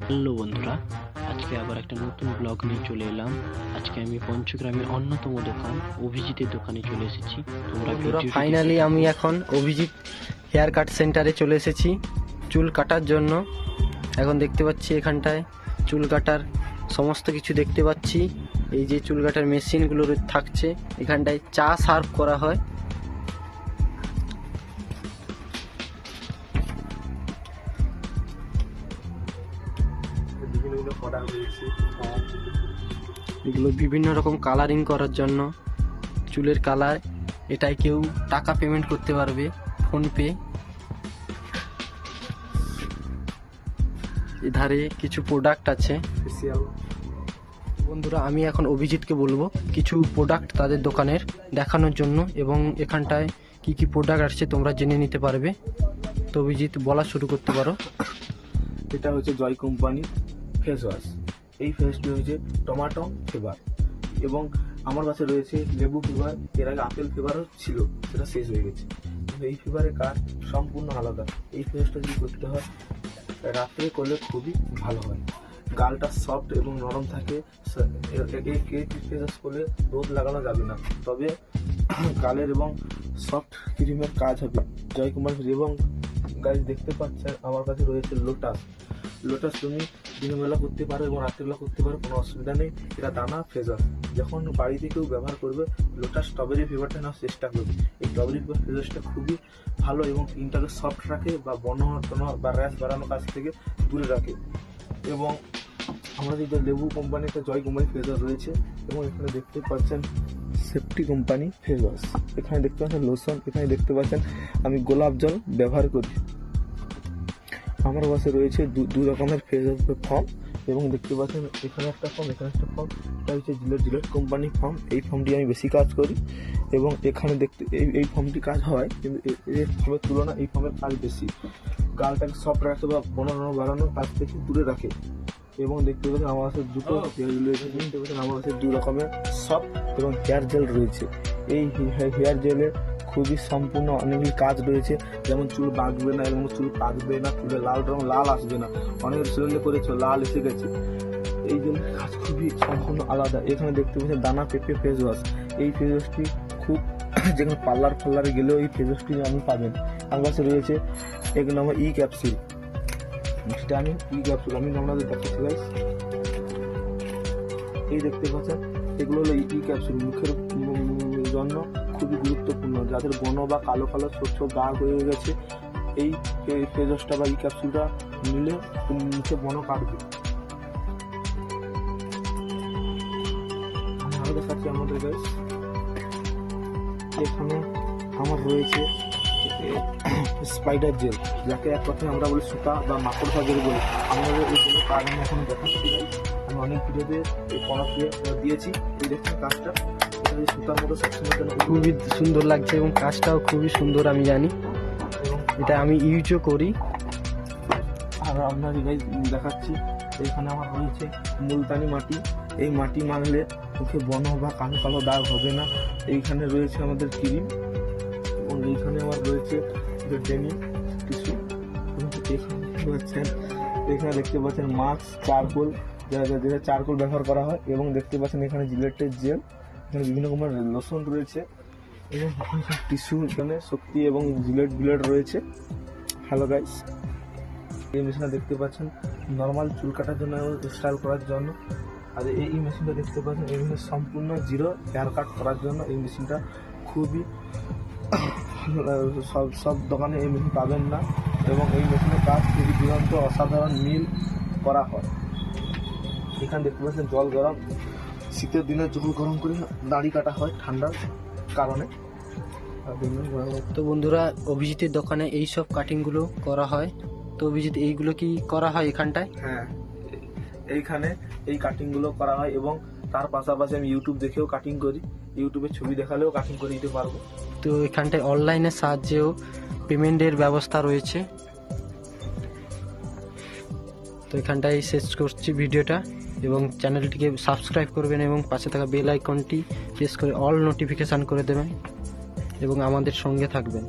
Hello বন্ধুরা, আজকে আবার একটা নতুন ব্লগ নিয়ে চলে এলাম। আজকে আমি পঞ্চগ্রামের অন্যতম দোকান অভিজিতের দোকানে চলে এসেছি। বন্ধুরা ফাইনালি আমি এখন অভিজিৎ হেয়ার কাট সেন্টারে চলে এসেছি চুল কাটার জন্য। এখন দেখতে পাচ্ছি এখানটায় চুল কাটার সমস্ত কিছু দেখতে পাচ্ছি। এই যে চুল কাটার মেশিনগুলো থাকছে, এখানটায় চা সার্ভ করা হয়। এগুলো বিভিন্ন রকম কালারিং করার জন্য, চুলের কালার। এটাই কেউ টাকা পেমেন্ট করতে পারবে ফোনপে। এধারে কিছু প্রোডাক্ট আছে। বন্ধুরা আমি এখন অভিজিৎকে বলবো কিছু প্রোডাক্ট তাদের দোকানের দেখানোর জন্য, এবং এখানটায় কি কি প্রোডাক্ট আছে তোমরা জেনে নিতে পারবে। তো অভিজিৎ বলা শুরু করতে পারো। এটা হচ্ছে জয় কোম্পানি ফেস ওয়াশ। এই ফেসটি হচ্ছে টমাটো ফ্লেভার, এবং আমার কাছে রয়েছে লেবু ফ্লেভার। এর আগে আপেল ফ্লেভারও ছিল, সেটা শেষ হয়ে গেছে। কিন্তু এই ফ্লেভারের কাজ সম্পূর্ণ আলাদা। এই ফেসটা যদি করতে হয় রাত্রে করলে খুবই ভালো হয়। গালটা সফট এবং নরম থাকে। এই ফেস করলে রোদ লাগানো যাবে না, তবে গালের এবং সফট ক্রিমের কাজ হবে জয় কোম্পানি। এবং গাছ দেখতে পাচ্ছেন আমার কাছে রয়েছে লোটাস। লোটাস তুমি দিনের বেলা করতে পারো এবং রাত্রিবেলা করতে পারো, কোনো অসুবিধা নেই। এটা দানা ফেজার। যখন বাড়িতে কেউ ব্যবহার করবে লোটাস স্ট্রবেরি ফ্লেভারটা নেওয়ার চেষ্টা করবে। এই স্ট্রবেরি ফ্লেভারটা খুবই ভালো এবং স্কিনটাকে সফট রাখে বা বর্ণ বা র্যাশ বাড়ানোর কাছ থেকে দূরে রাখে। এবং আমাদের যে লেবু কোম্পানিতে জয় কোম্পানি ফেজার রয়েছে, এবং এখানে দেখতে পাচ্ছেন সেফটি কোম্পানি ফেস ওয়াশ। এখানে দেখতে পাচ্ছেন লোশন। এখানে দেখতে পাচ্ছেন আমি গোলাপ জল ব্যবহার করি। আমার কাছে রয়েছে দু রকমের ফেস ফর্ম, এবং দেখতে পাচ্ছেন এখানে একটা ফর্ম, এখানে একটা ফর্ম। এটা হচ্ছে জিলেট কোম্পানি ফর্ম। এই ফর্মটি আমি বেশি কাজ করি, এবং এখানে দেখতে এই ফর্মটি কাজ হয়, কিন্তু এই ফর্মের তুলনায় এই ফর্মের কাজ বেশি। গালটাকে সফট রাখে বা বনানো বাড়ানোর কাজ থেকে দূরে রাখে। এবং দেখতে পাচ্ছেন আমার কাছে দুটো দেখতে পাচ্ছেন আমার কাছে দু রকমের সফট এবং হেয়ার জেল রয়েছে। এই হেয়ার জেলের খুবই সম্পূর্ণ অনেকগুলি কাজ রয়েছে, যেমন চুল বাঁকবে না এবং চুল পাকবে না, চুলে লাল আসবে না। অনেকের শরীরে করেছে লাল এসে গেছে। এই জেলের কাজ খুবই সম্পূর্ণ আলাদা। এখানে দেখতে পাচ্ছেন দানা পেঁপে ফেস ওয়াশ। এই ফেস ওয়াশটি খুব যেখানে পার্লারে গেলেও এই ফেস ওয়াশটি আপনি পাবেন। আমার কাছে রয়েছে এক নম্বর ই ক্যাপসুল। সেটা আমি আমি আপনাদের দেখাচ্ছি গাইস। এই দেখতে পাচ্ছেন এগুলো হলো ই ক্যাপসুল। মুখের জন্য খুবই গুরুত্বপূর্ণ। যাদের বন বা কালো ছোট দাগ হয়ে গেছে, এই ফেস ওয়াশটা বা ই ক্যাপসুলটা নিলে মুখে বন কাটবে। আমি দেখাচ্ছি আমাদের গাইস। এখানে আমার রয়েছে স্পাইডার জেল, যাকে এক কথায় আমরা বলি সুতা বা মাকড়সা জেল বলি। আমাদের এই জেলের কাজ আমি এখন দেখাচ্ছি। আমি অনেক ভিডিওতে এই প্রোডাক্ট দিয়েছি। এই দেখছেন কাজটা, এটা সুতার মতো সবসময় জন্য খুবই সুন্দর লাগছে এবং কাজটাও খুবই সুন্দর, আমি জানি। এবং এটা আমি ইউজও করি। আর আপনার দেখাচ্ছি এখানে আমার রয়েছে মুলতানি মাটি। এই মাটি মাখলে মুখে বন বা কালো দাগ হবে না। এইখানে রয়েছে আমাদের ক্রিম, এবং এইখানে আমার রয়েছে ডেনিম টিস্যু। এখানে দেখতে পাচ্ছেন মাস্ক, চারকোল, যেটা চারকোল ব্যবহার করা হয়। এবং দেখতে পাচ্ছেন এখানে জিলেটের জেল, এখানে বিভিন্ন রকমের লোশন রয়েছে, এবং টিস্যু, এখানে শক্তি এবং জিলেট রয়েছে। হ্যালো গাইস, এই মেশিনটা দেখতে পাচ্ছেন নর্মাল চুল কাটার জন্য এবং স্টাইল করার জন্য। আর এই মেশিনটা দেখতে পাচ্ছেন এই মেশিন সম্পূর্ণ জিরো হেয়ার কাট করার জন্য। এই মেশিনটা খুবই সব দোকানে এই মেশিন পাবেন না, এবং এই মেশিনের কাজ খুবই দুরন্ত অসাধারণ মিল করা হয়। এখানে দেখতে পাচ্ছেন জল গরম, শীতের দিনে জল গরম করে দাড়ি কাটা হয় ঠান্ডার কারণে। তো বন্ধুরা অভিজিতের দোকানে এই সব কাটিংগুলো করা হয়। তো অভিজিৎ এইগুলো কি করা হয় এখানটায়? হ্যাঁ, এইখানে এই কাটিংগুলো করা হয়, এবং তার পাশাপাশি আমি ইউটিউব দেখেও কাটিং করি। ইউটিউবে ছবি দেখালেও কাটিং করে দিতে পারবো। তো এখানটায় অনলাইনের সাহায্যেও পেমেন্টের ব্যবস্থা রয়েছে। তো এখানটায় শেষ করছি ভিডিওটা, এবং চ্যানেলটিকে সাবস্ক্রাইব করবেন এবং পাশে থাকা বেল আইকনটি প্রেস করে অল নোটিফিকেশান করে দেবেন, এবং আমাদের সঙ্গে থাকবেন।